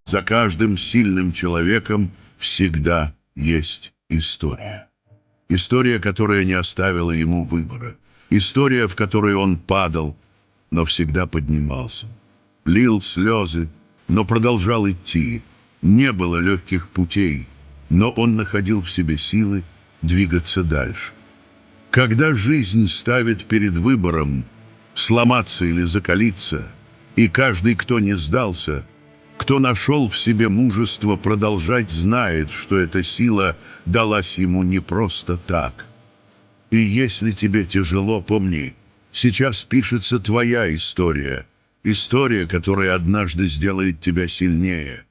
За каждым сильным человеком всегда есть история. История, которая не оставила ему выбора. История, в которой он падал, но всегда поднимался. Лил слезы, но продолжал идти. Не было легких путей, но он находил в себе силы двигаться дальше. Когда жизнь ставит перед выбором сломаться или закалиться, и каждый, кто не сдался, кто нашел в себе мужество продолжать, знает, что эта сила далась ему не просто так. И если тебе тяжело, помни, сейчас пишется твоя история. История, которая однажды сделает тебя сильнее.